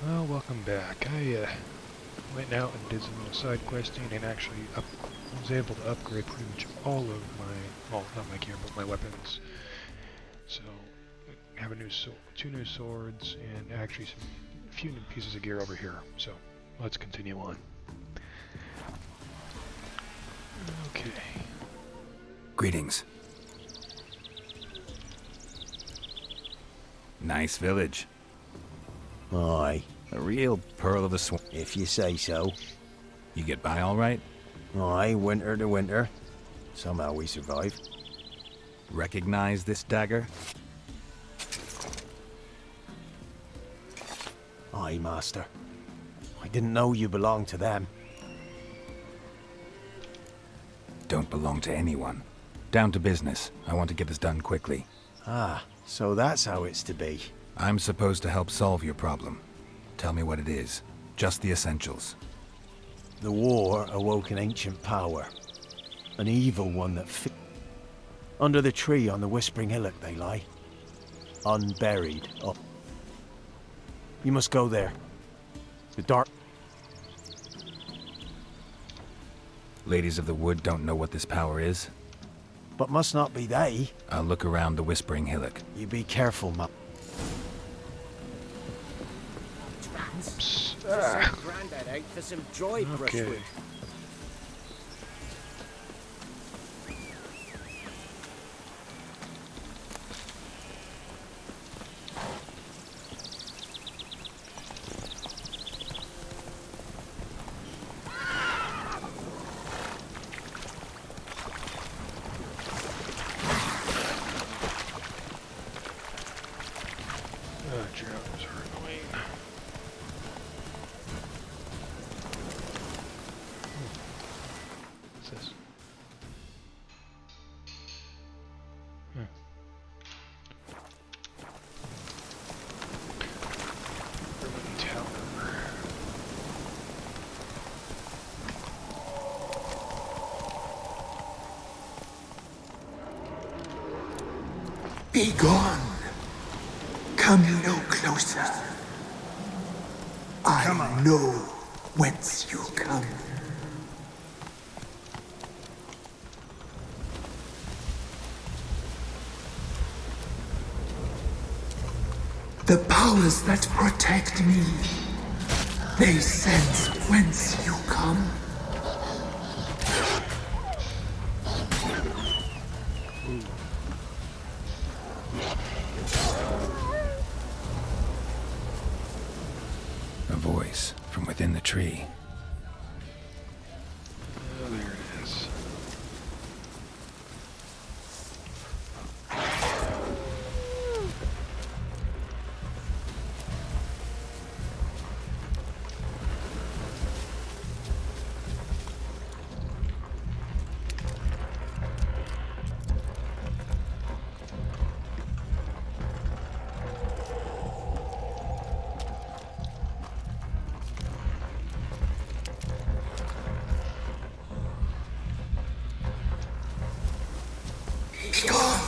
Well, welcome back. I went out and did some side questing and actually was able to upgrade pretty much all of my, well, not my gear, but my weapons. So, I have two new swords and actually a few new pieces of gear over here. So, let's continue on. Okay. Greetings. Nice village. Aye, A real pearl of the swamp. if you say so. You get by all right? Aye, winter to winter. Somehow we survive. Recognize this dagger? Aye, master. I didn't know you belonged to them. Don't belong to anyone. Down to business. I want to get this done quickly. Ah, so that's how it's to be. I'm supposed to help solve your problem. Tell me what it is. Just the essentials. The war awoke an ancient power. An evil one that under the tree on the Whispering Hillock they lie. Unburied. Oh. You must go there. The dark... Ladies of the Wood don't know what this power is? But must not be they. I'll look around the Whispering Hillock. You be careful, ma... Grandad out for some dry Okay. brushwood. Drones are annoying. What's this? Ruined tower. Be gone. Come no closer. I know whence you come. The powers that protect me, they sense whence you come. A voice from within the tree. Oh, there it is. Be gone.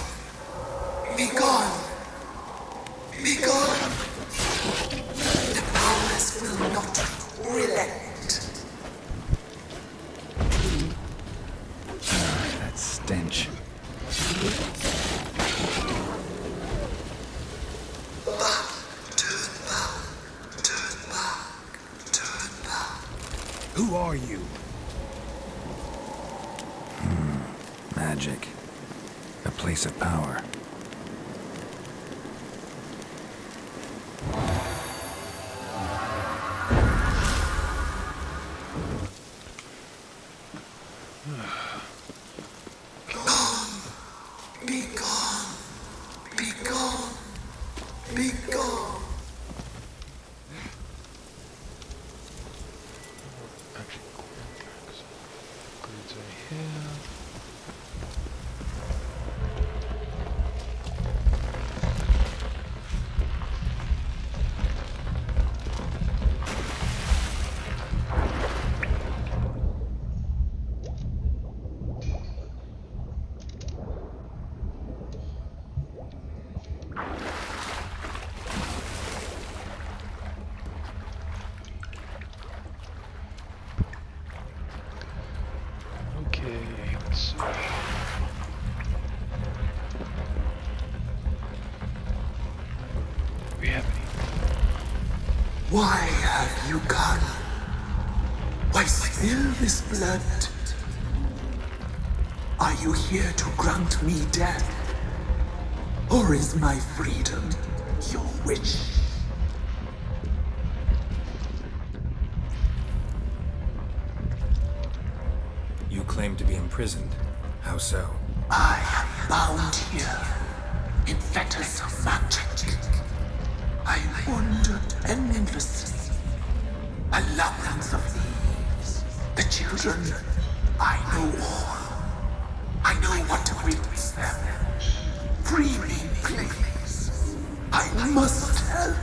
Be gone. Be gone. The powers will not relent. That stench. Turn back. Turn back. Turn back. Who are you? Magic. A place of power. Be gone. Be gone. Be gone. Actually, upgrades I have. we have any? Why have you gone? Why spill this blood? Are you here to grant me death? Or is my freedom your wish? You claim to be imprisoned. How so? I am bound here in fetters of magic. I wandered endlessly, a labyrinth of leaves. The children, I know all. I know what awaits them. Free me, please. I must help.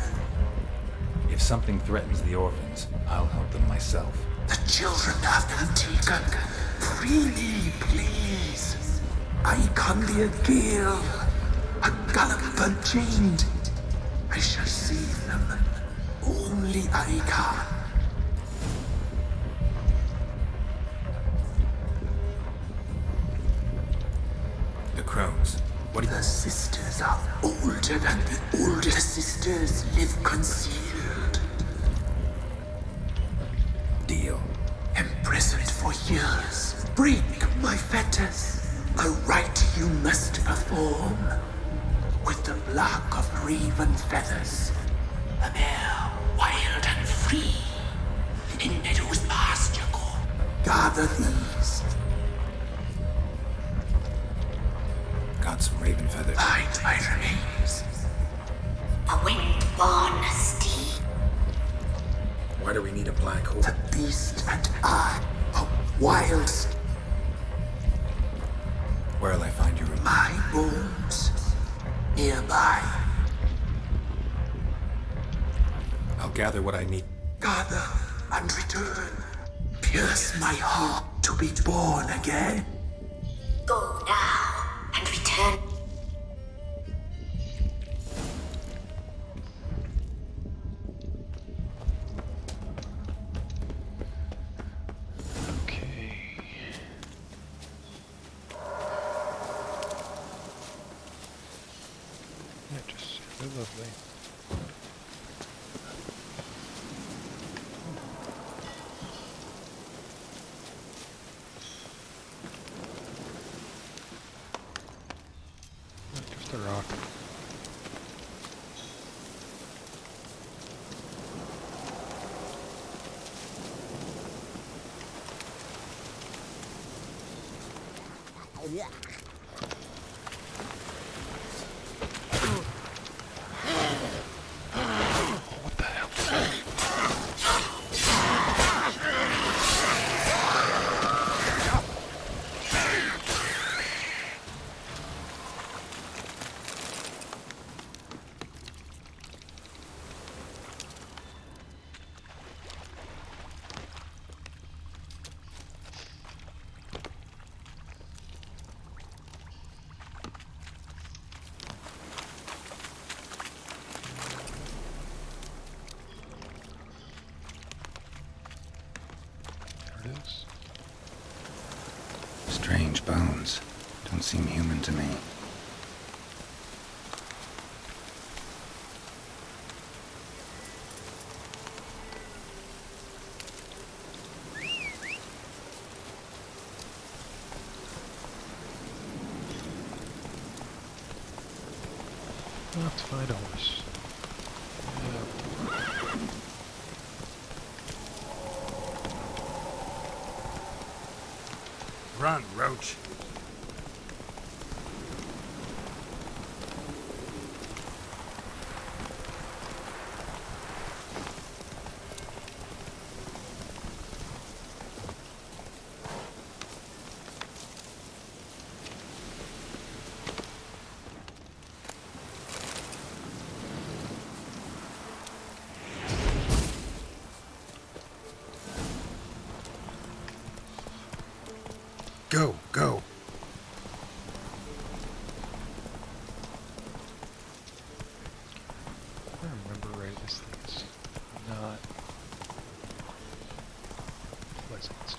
If something threatens the orphans, I'll help them myself. The children have been taken. Free me, please. I can be a gale, a gallop unchained. I shall save them. Only I can. The crones. What do you... The sisters are older than the oldest sisters live concealed. Deal. Imprisoned for years. Break my fetters. A rite you must perform. With the black of raven feathers. A mare wild and free. In meadows pasture corn. Gather these. Got some raven feathers. Find my remains. A wind-born steed. Why do we need a black hole? The beast and I. A wild Where'll I find your remains? my bones. Nearby. I'll gather what I need. Gather and return. Pierce my heart to be born again. Go now and return. Okay. That just sounded lovely. Just a rock. What the hell? There it is. Strange bones. Don't seem human to me. I'll have to find a horse. Run, Roach. Go, go. If I remember right, this thing is not pleasant.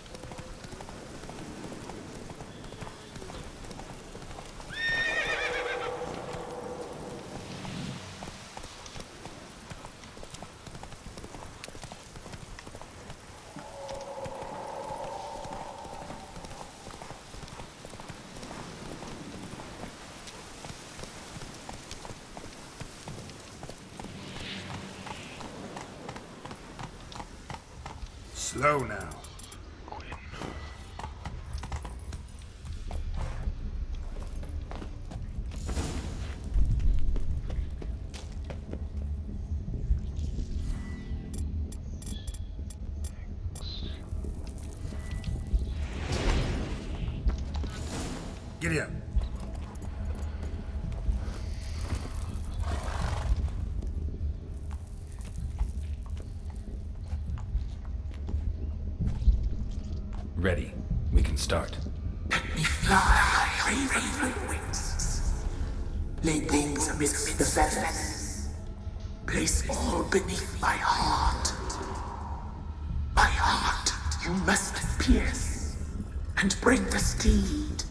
Slow now. Quinn. Giddy up. Ready. We can start. Let me fly, raven wings. Lay wings amidst the feathers. Place all beneath my heart. My heart you must pierce, and bring the steed.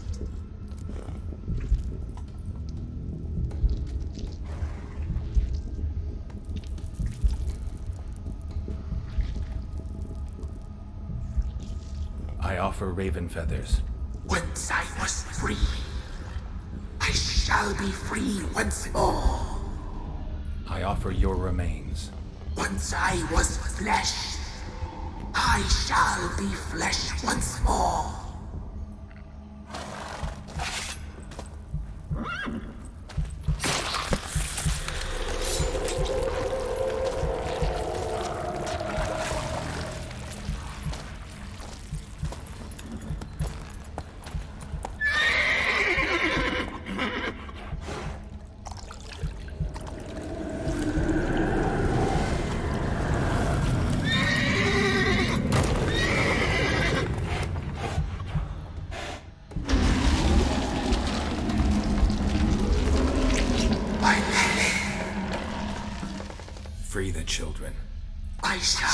I offer raven feathers. Once I was free, I shall be free once more. I offer your remains. Once I was flesh, I shall be flesh once more. Free the children. I shall.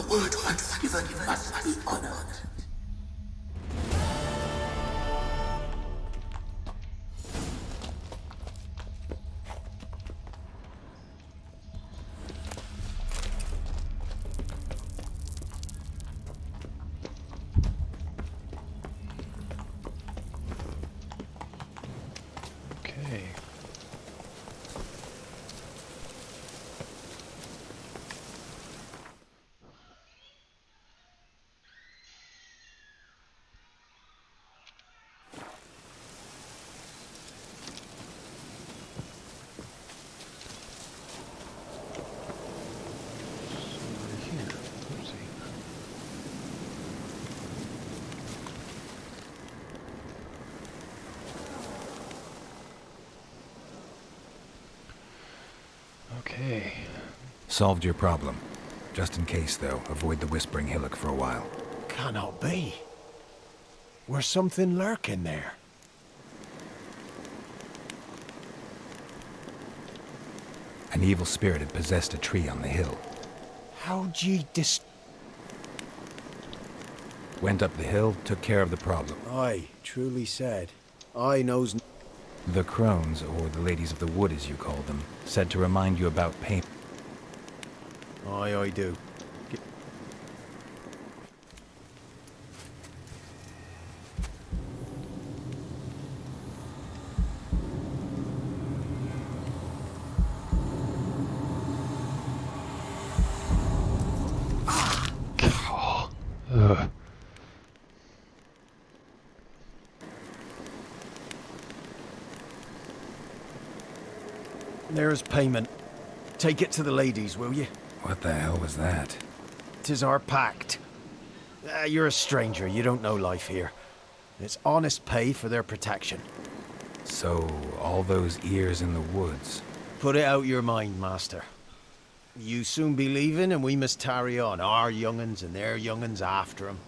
A word once given must be honored. Okay. So here. Oopsie. Okay. Solved your problem. Just in case, though, avoid the Whispering Hillock for a while. Cannot be. Where's something lurking there? An evil spirit had possessed a tree on the hill. How'd ye Went up the hill, took care of the problem. Aye, truly said. I knows... The crones, or the ladies of the wood as you call them, said to remind you about pain. Aye, I do. Oh. Ugh. There's payment. Take it to the ladies, will you? What the hell was that? 'Tis our pact. You're a stranger, you don't know life here. It's honest pay for their protection. So, all those ears in the woods. Put it out your mind, master. You soon be leaving and we must tarry on, our young'uns and their young'uns after 'em.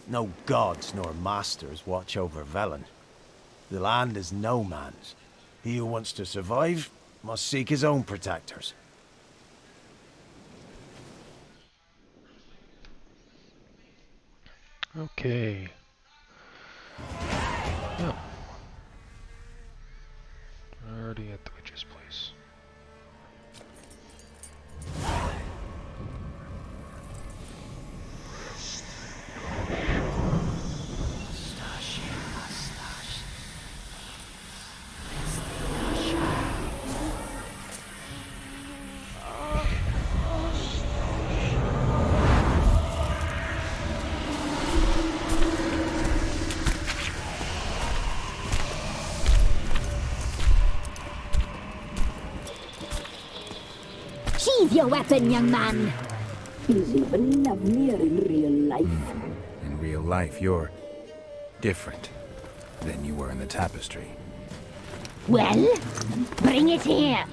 No gods nor masters watch over Velen. The land is no man's. He who wants to survive must seek his own protectors. Okay. Oh. Already at the witch's place. Sheathe your weapon, young man. He's even lovelier in real life. In real life, you're different than you were in the tapestry. Well, bring it here.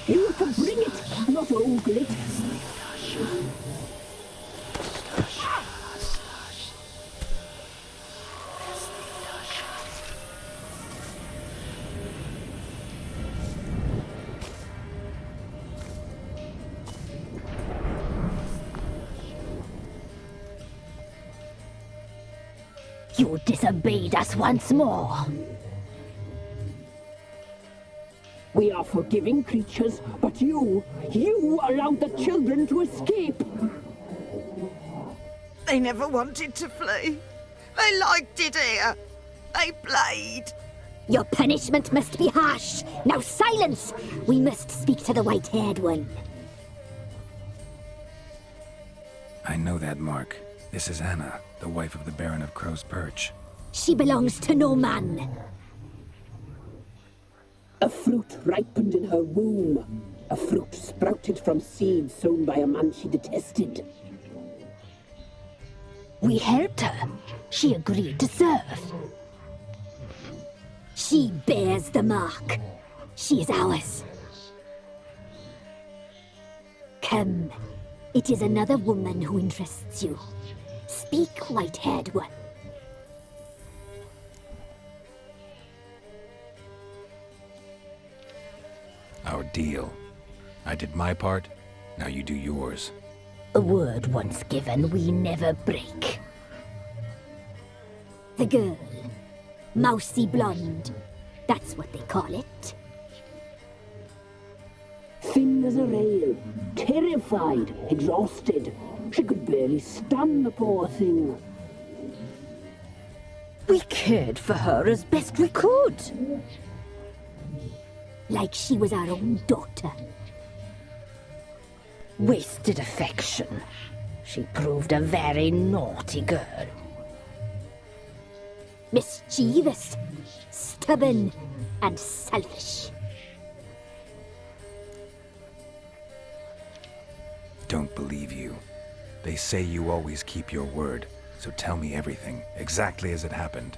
You to bring it, not ogle it. You disobeyed us once more. We are forgiving creatures, but you allowed the children to escape. They never wanted to flee. They liked it here. They played. Your punishment must be harsh. Now silence! We must speak to the white-haired one. I know that mark. This is Anna, the wife of the Baron of Crow's Perch. She belongs to no man. A fruit ripened in her womb. A fruit sprouted from seeds sown by a man she detested. We helped her. She agreed to serve. She bears the mark. She is ours. Come. It is another woman who interests you. Speak, white-haired one. Our deal. I did my part, now you do yours. A word once given, we never break. The girl. Mousy blonde. That's what they call it. Thin as a rail, terrified, exhausted. She could barely stand, the poor thing. We cared for her as best we could. Like she was our own daughter. Wasted affection. She proved a very naughty girl. Mischievous, stubborn, and selfish. Don't believe you. They say you always keep your word, so tell me everything, exactly as it happened.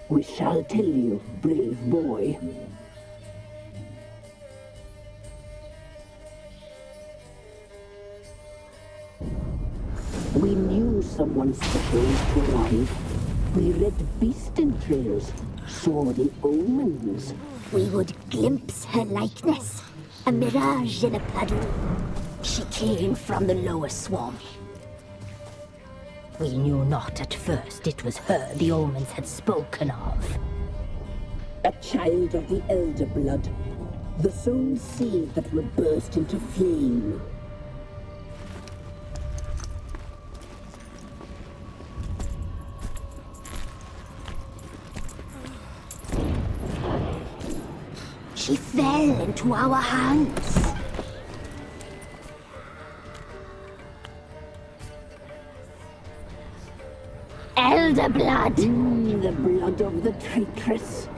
We shall tell you, brave boy. We knew someone special was to arrive. We read beast entrails, saw the omens. We would glimpse her likeness, a mirage in a puddle. She came from the lower swamp. We knew not at first it was her the omens had spoken of. A child of the elder blood, the sown seed that would burst into flame. She fell into our hands. Elder blood! The blood of the traitress.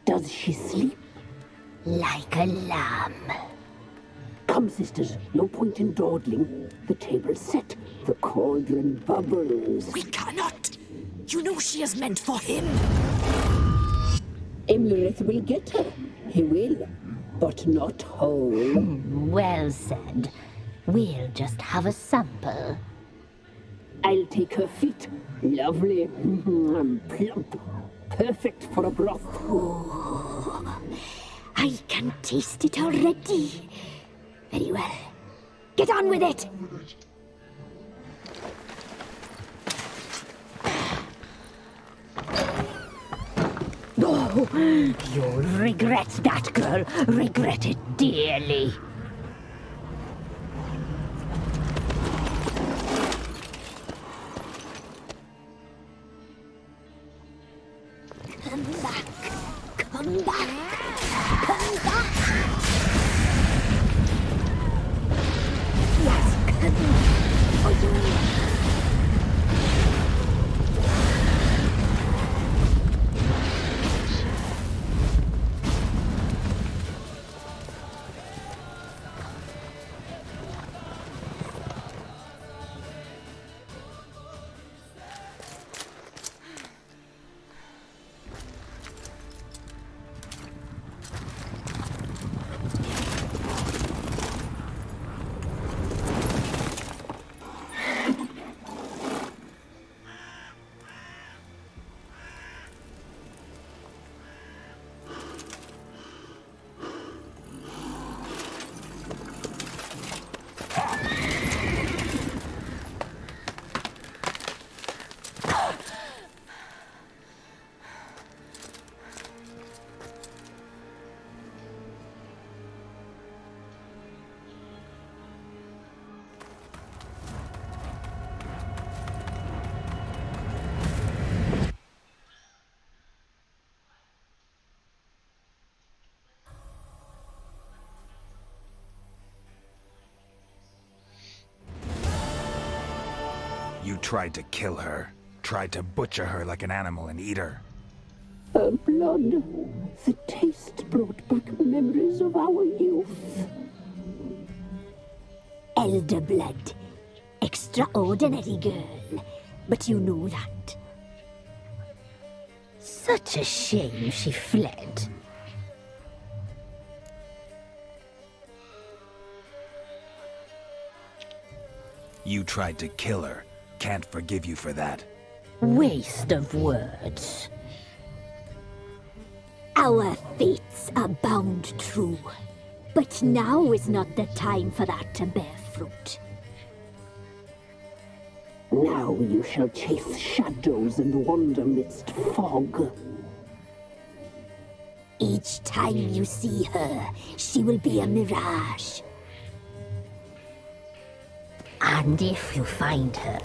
Does she sleep? Like a lamb. Come, sisters, no point in dawdling. The table's set, the cauldron bubbles. We cannot. You know she is meant for him. Imlerith will get her. He will, but not whole. Well said. We'll just have a sample. I'll take her feet. Lovely. Plump. Perfect for a broth. Oh, I can taste it already. Very well. Get on with it! Oh, you'll regret that, girl. Regret it dearly. You tried to kill her. Tried to butcher her like an animal and eat her. Her blood. The taste brought back memories of our youth. Elder blood. Extraordinary girl. But you know that. Such a shame she fled. You tried to kill her. Can't forgive you for that. Waste of words. Our fates are bound true. But now is not the time for that to bear fruit. Now you shall chase shadows and wander midst fog. Each time you see her, she will be a mirage. And if you find her,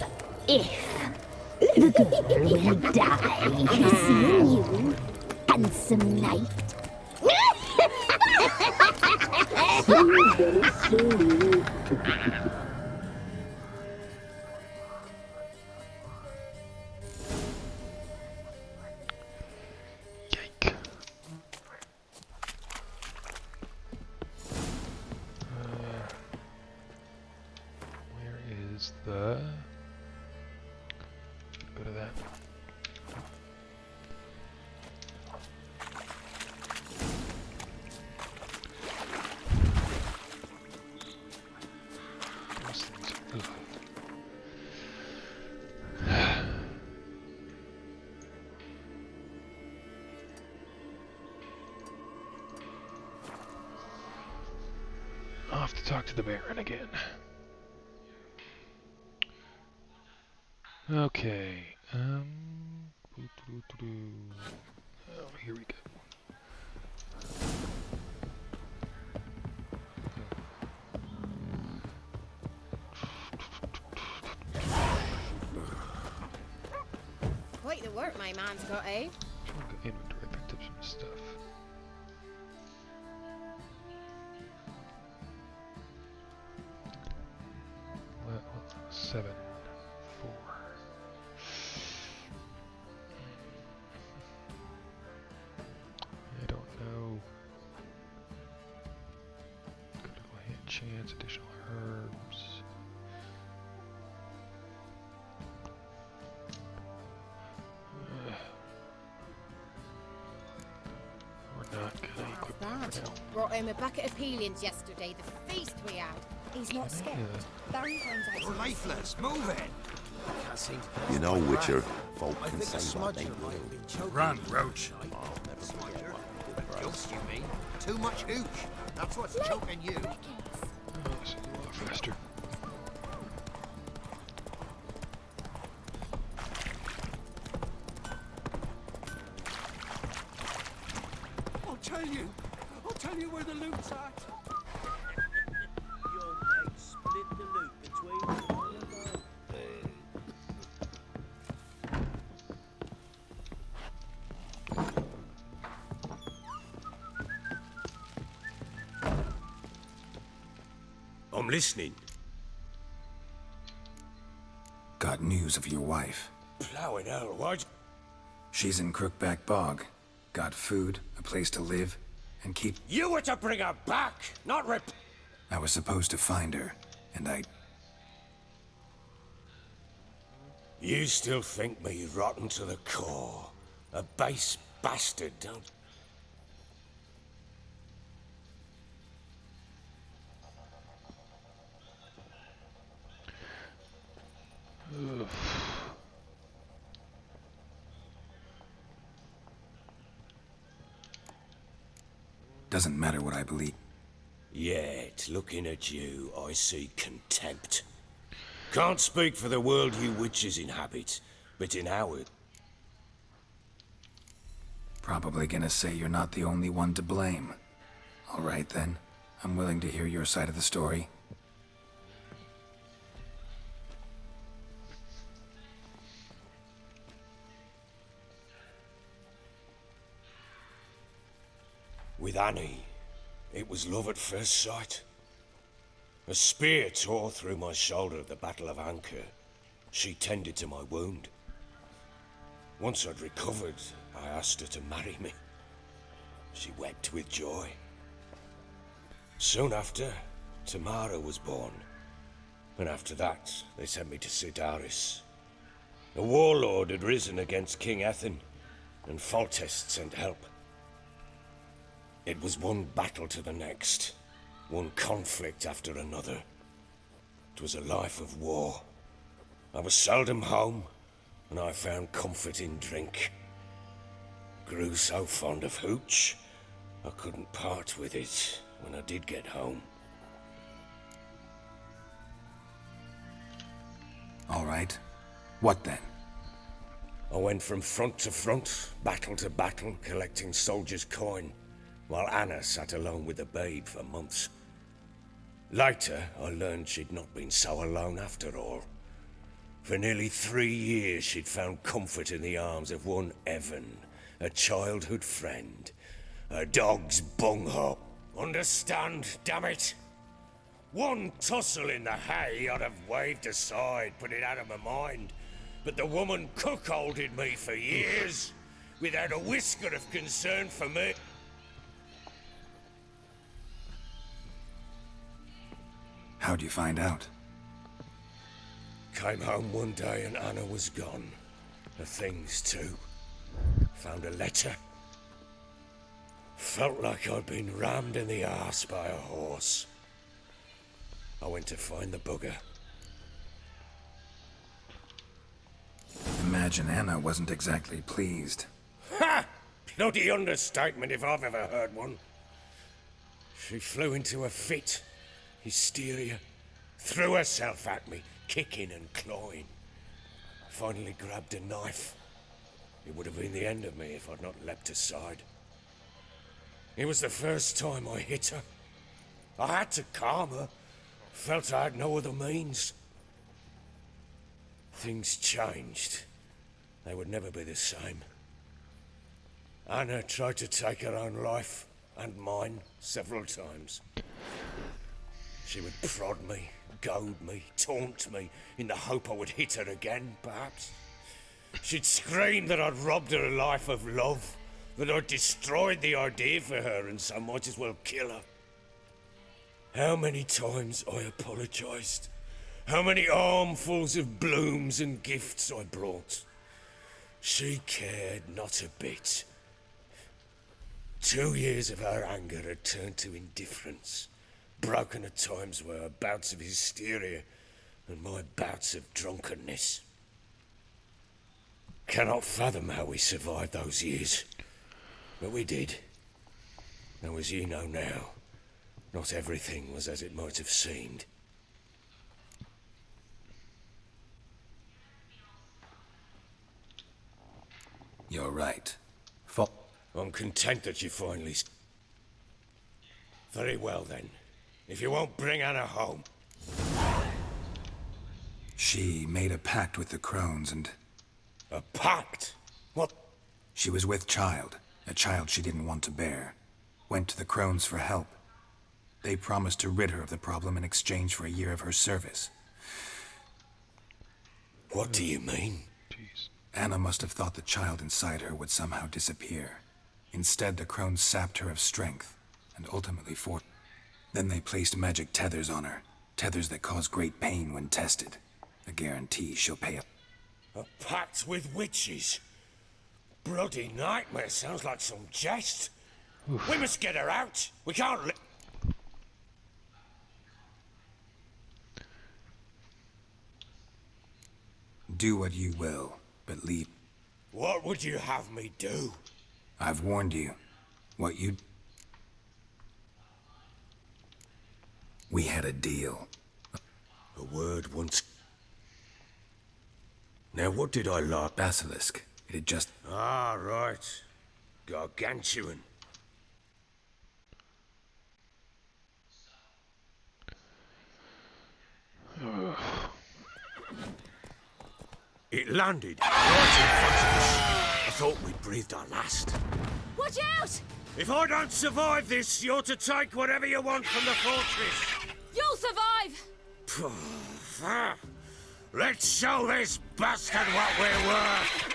the girl will die. Seeing you, handsome knight. Very soon. Yike. Where is the... Go to that. Those things are... ugh. I'll have to talk to the Baron again. Okay, oh, here we go. Quite the work my man's got, eh? Inventory, picked up some stuff. Well, 7, 4. I don't know. Critical hit chance, additional herbs. We're not gonna equip that for now. Brought him a bucket of peelings yesterday, the feast we had. He's not scared. Barry finds out. You're lifeless. Move it. You know, Witcher, folk can say what they will. Run, Roach. Jokes, you mean? Too much hooch. That's what's choking you. Oh, this is a lot faster. I'll tell you where the loot's at. Your mate split the loot between one and one. I'm listening. Got news of your wife. Plowing hell, what? She's in Crookback Bog. Got food, a place to live, and keep... You were to bring her back, not rip... I was supposed to find her, and I... You still think me rotten to the core. A base bastard, don't... Doesn't matter what I believe. Yet, looking at you, I see contempt. Can't speak for the world you witches inhabit, but in our... Probably gonna say you're not the only one to blame. All right then, I'm willing to hear your side of the story. With Annie, it was love at first sight. A spear tore through my shoulder at the Battle of Anchor. She tended to my wound. Once I'd recovered, I asked her to marry me. She wept with joy. Soon after, Tamara was born. And after that, they sent me to Sidaris. A warlord had risen against King Ethan, and Foltest sent help. It was one battle to the next, one conflict after another. It was a life of war. I was seldom home, and I found comfort in drink. Grew so fond of hooch, I couldn't part with it when I did get home. All right. What then? I went from front to front, battle to battle, collecting soldiers' coin, while Anna sat alone with the babe for months. Later, I learned she'd not been so alone after all. For nearly 3 years, she'd found comfort in the arms of one Evan, a childhood friend. A dog's bunghole. Understand, damn it? One tussle in the hay I'd have waved aside, put it out of my mind. But the woman cuckolded me for years, without a whisker of concern for me. How'd you find out? Came home one day and Anna was gone. Her things too. Found a letter. Felt like I'd been rammed in the arse by a horse. I went to find the bugger. Imagine Anna wasn't exactly pleased. Ha! Bloody understatement if I've ever heard one. She flew into a fit. Hysteria. Threw herself at me, kicking and clawing. Finally grabbed a knife. It would have been the end of me if I'd not leapt aside. It was the first time I hit her. I had to calm her. Felt I had no other means. Things changed. They would never be the same. Anna tried to take her own life, and mine, several times. She would prod me, goad me, taunt me, in the hope I would hit her again, perhaps. She'd scream that I'd robbed her life of love, that I'd destroyed the idea for her and so might as well kill her. How many times I apologized. How many armfuls of blooms and gifts I brought. She cared not a bit. 2 years of her anger had turned to indifference. Broken at times were her bouts of hysteria and my bouts of drunkenness. Cannot fathom how we survived those years. But we did. Though as you know now, not everything was as it might have seemed. You're right. I'm content that you finally... Very well then. If you won't bring Anna home. She made a pact with the crones and... A pact? What? She was with child. A child she didn't want to bear. Went to the crones for help. They promised to rid her of the problem in exchange for a year of her service. What do you mean? Jeez. Anna must have thought the child inside her would somehow disappear. Instead, the crones sapped her of strength, and ultimately forced. Then they placed magic tethers on her. Tethers that cause great pain when tested. A guarantee she'll pay up. A pact with witches? Bloody nightmare, sounds like some jest. Oof. We must get her out. We can't Do what you will, but leave. What would you have me do? I've warned you. What you... We had a deal. A word once... Now what did I like? Basilisk. It had just... Ah, right. Gargantuan. It landed right in front of us. I thought we'd breathed our last. Watch out! If I don't survive this, you're to take whatever you want from the fortress. You'll survive! Let's show this bastard what we're worth.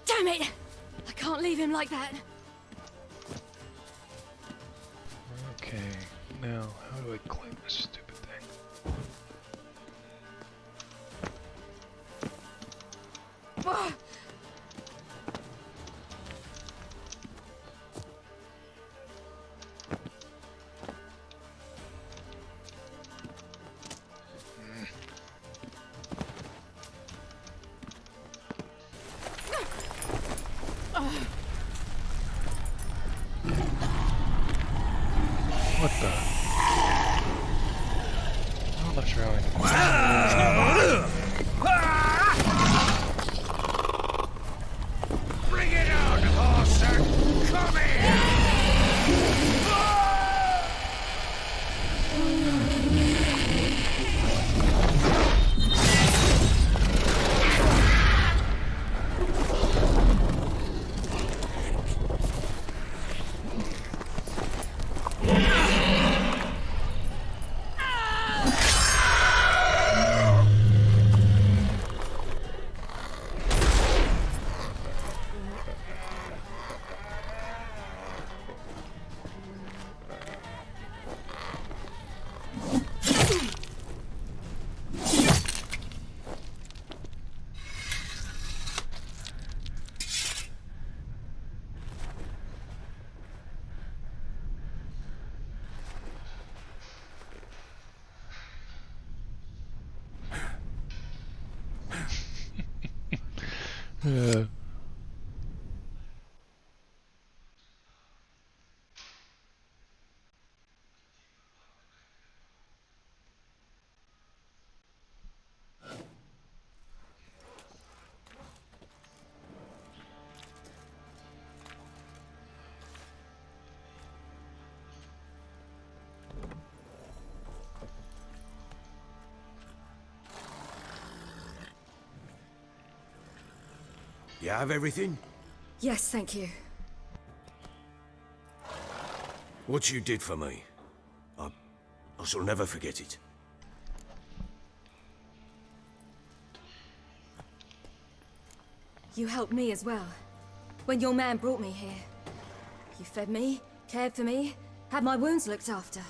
Damn it! I can't leave him like that. Okay, now how do I claim this stupid thing? Ah! What the? I'm not sure how Bring it on, horser! Come here! You have everything? Yes, thank you. What you did for me, I shall never forget it. You helped me as well. When your man brought me here. You fed me, cared for me, had my wounds looked after.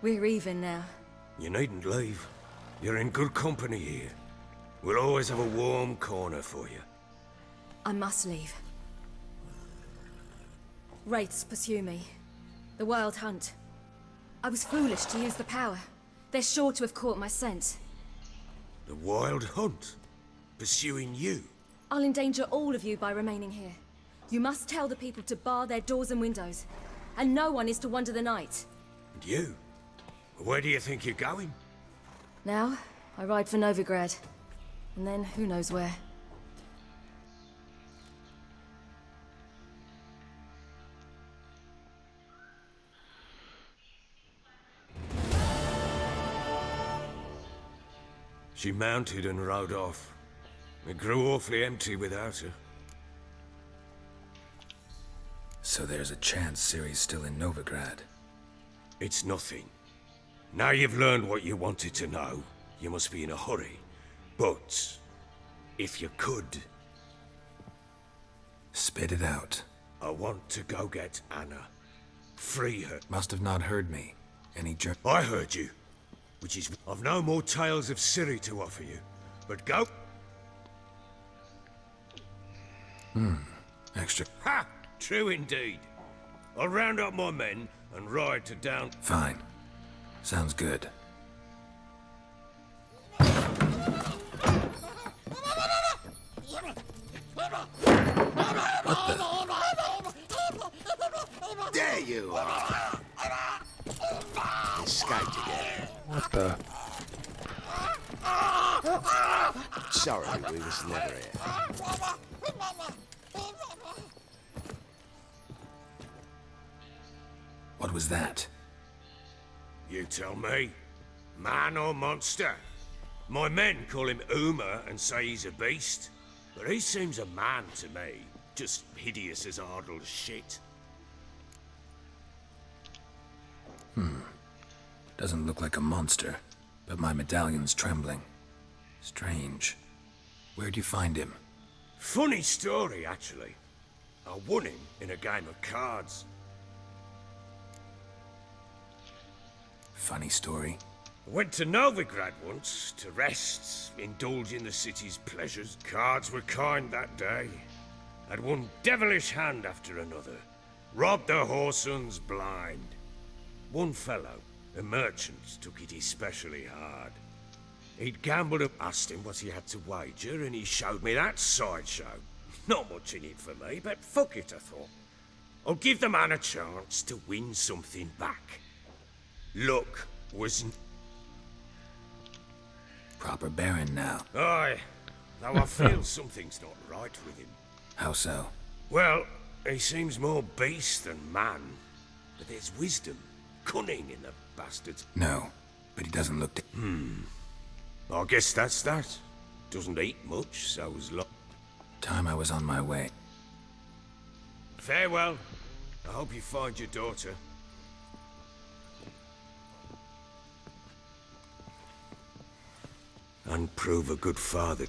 We're even now. You needn't leave. You're in good company here. We'll always have a warm corner for you. I must leave. Wraiths pursue me. The Wild Hunt. I was foolish to use the power. They're sure to have caught my scent. The Wild Hunt? Pursuing you? I'll endanger all of you by remaining here. You must tell the people to bar their doors and windows. And no one is to wander the night. And you? Where do you think you're going? Now, I ride for Novigrad. And then, who knows where. She mounted and rode off. It grew awfully empty without her. So there's a chance Ciri's still in Novigrad. It's nothing. Now you've learned what you wanted to know, you must be in a hurry. But, if you could... Spit it out. I want to go get Anna. Free her. Must have not heard me. Any jerk. I heard you. Which is... I've no more tales of Ciri to offer you. But go... Extra. Ha! True indeed. I'll round up my men and ride to down... Fine. Sounds good. What the? There you are. Escaped again. What the? Sorry, we was never here. What was that? You tell me. Man or monster? My men call him Uma and say he's a beast. But he seems a man to me. Just hideous as Ardle's shit. Doesn't look like a monster, but my medallion's trembling. Strange. Where'd you find him? Funny story, actually. I won him in a game of cards. Funny story. I went to Novigrad once to rest, indulge in the city's pleasures. Cards were kind that day. Had one devilish hand after another. Robbed the whoresons blind. One fellow, a merchant, took it especially hard. He'd gambled up, asked him what he had to wager, and he showed me that sideshow. Not much in it for me, but fuck it, I thought. I'll give the man a chance to win something back. Luck wasn't... Proper Baron now. Aye, though I feel something's not right with him. How so? Well, he seems more beast than man. But there's wisdom, cunning in the bastards. No, but he doesn't look... I guess that's that. Doesn't eat much, so's luck. Time I was on my way. Farewell. I hope you find your daughter. And prove a good father.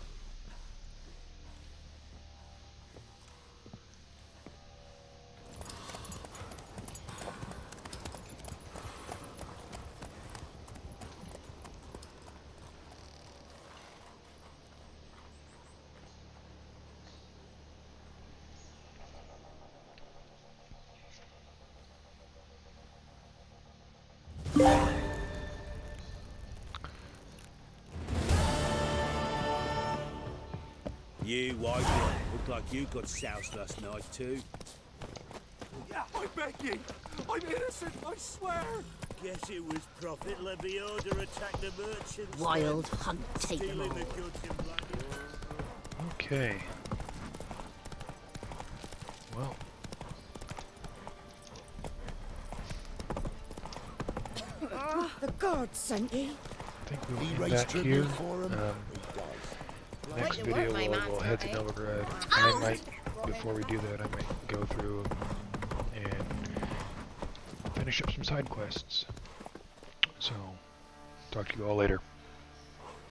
You, white one, look like you got soused last night too. I beg you! I'm innocent, I swear! Guess it was Prophet Lebioda attacked the merchants. Wild Hunt, take them Stealing all. the goods in bloody... Okay. Well. The gods sent you. I think we'll He end raised that tribute here. for him. Next video we'll head to Novigrad. And I might, before we do that, I might go through and finish up some side quests. So, talk to you all later.